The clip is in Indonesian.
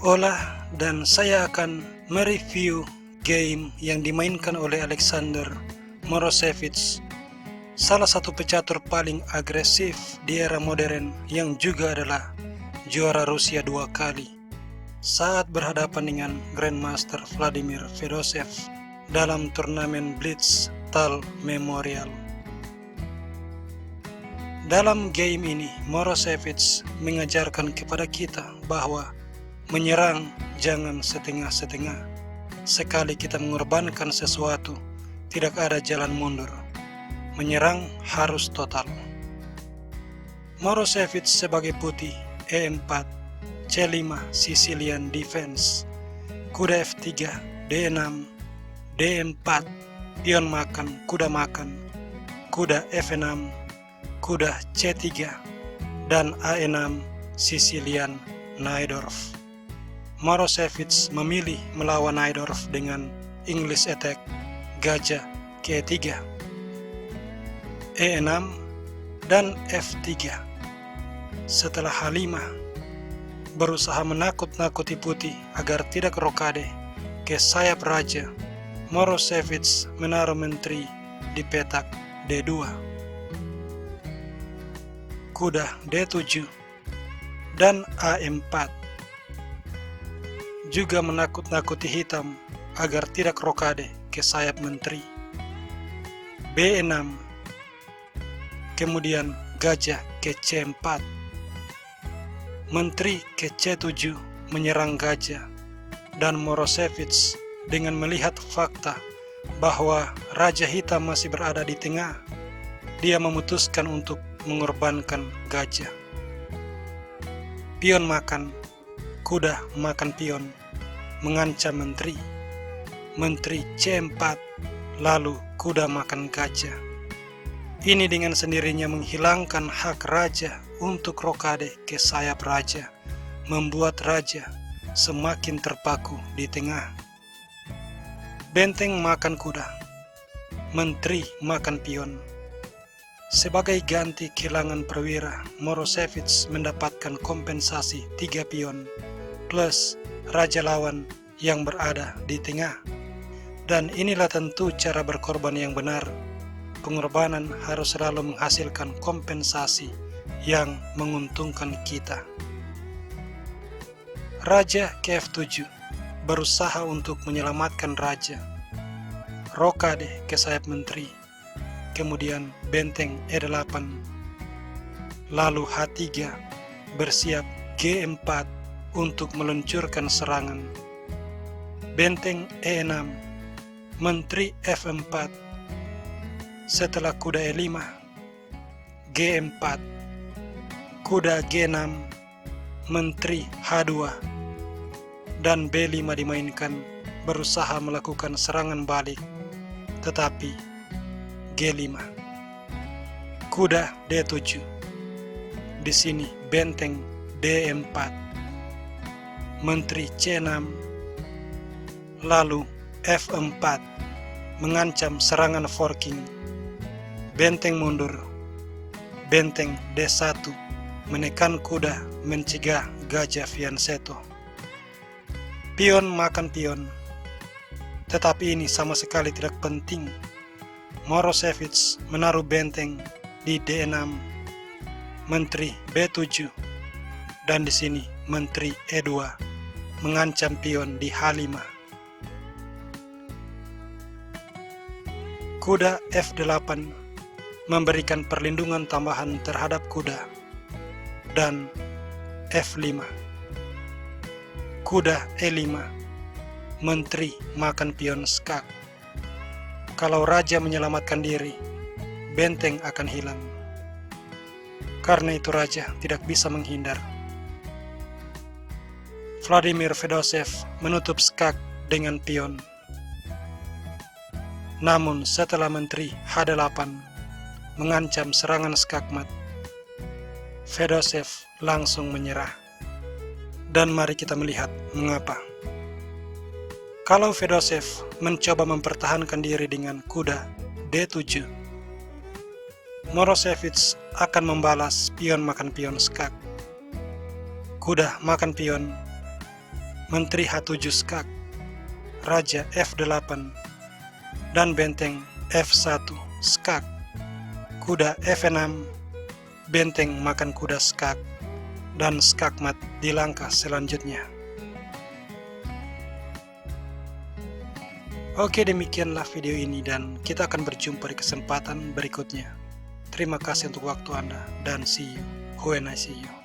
Ola dan saya akan mereview game yang dimainkan oleh Alexander Morozevich, salah satu pecatur paling agresif di era modern yang juga adalah juara Rusia 2 kali saat berhadapan dengan Grandmaster Vladimir Fedosev dalam turnamen Blitz Tal Memorial. Dalam game ini, Morozevich mengajarkan kepada kita bahwa menyerang jangan setengah-setengah. Sekali kita mengorbankan sesuatu, tidak ada jalan mundur. Menyerang harus total. Morozevich sebagai putih E4, C5 Sicilian Defense, kuda F3, D6, D4, pion makan, kuda F6, kuda C3, dan A6 Sicilian Najdorf. Morozevich memilih melawan Najdorf dengan English attack gajah ke E3, E6, dan F3. Setelah H5 berusaha menakut-nakuti putih agar tidak rokade ke sayap raja, Morozevich menaruh menteri di petak D2, kuda D7, dan A4. Juga menakut-nakuti hitam agar tidak rokade ke sayap menteri. B6, kemudian gajah ke C4. Menteri ke C7 menyerang gajah, dan Morozevich dengan melihat fakta bahwa raja hitam masih berada di tengah, dia memutuskan untuk mengorbankan gajah. Pion makan, kuda makan pion, mengancam menteri. Menteri C4, lalu kuda makan gajah. Ini dengan sendirinya menghilangkan hak raja untuk rokade ke sayap raja, membuat raja semakin terpaku di tengah. Benteng makan kuda, menteri makan pion. Sebagai ganti kehilangan perwira, Morozevich mendapatkan kompensasi 3 pion plus raja lawan yang berada di tengah. Dan inilah tentu cara berkorban yang benar. Pengorbanan harus selalu menghasilkan kompensasi yang menguntungkan kita. Raja ke F7 berusaha untuk menyelamatkan raja. Rokade ke sayap menteri. Kemudian benteng E8. Lalu H3 bersiap G4 untuk meluncurkan serangan. Benteng E6, menteri F4. Setelah kuda E5, G4, kuda G6, menteri H2, dan B5 dimainkan berusaha melakukan serangan balik, tetapi G5, kuda D7. Di sini benteng D4, menteri C6, lalu F4 mengancam serangan forking. Benteng mundur, benteng D1 menekan kuda mencegah gajah fianchetto. Pion makan pion, tetapi ini sama sekali tidak penting. Morozevich menaruh benteng di D6, menteri B7, dan di sini menteri E2 mengancam pion di H5. Kuda F8 memberikan perlindungan tambahan terhadap kuda, dan F5. Kuda E5, menteri makan pion skak. Kalau raja menyelamatkan diri, benteng akan hilang. Karena itu raja tidak bisa menghindar. Vladimir Fedosev menutup skak dengan pion. Namun setelah menteri H8 mengancam serangan skakmat, Fedosev langsung menyerah. Dan mari kita melihat mengapa. Kalau Fedosev mencoba mempertahankan diri dengan kuda D7, Morozevich akan membalas pion makan pion skak. Kuda makan pion, Menteri H7 skak, Raja F8, dan benteng F1 skak, kuda F6, benteng makan kuda skak, dan skakmat di langkah selanjutnya. Oke, demikianlah video ini dan kita akan berjumpa di kesempatan berikutnya. Terima kasih untuk waktu Anda dan see you when I see you.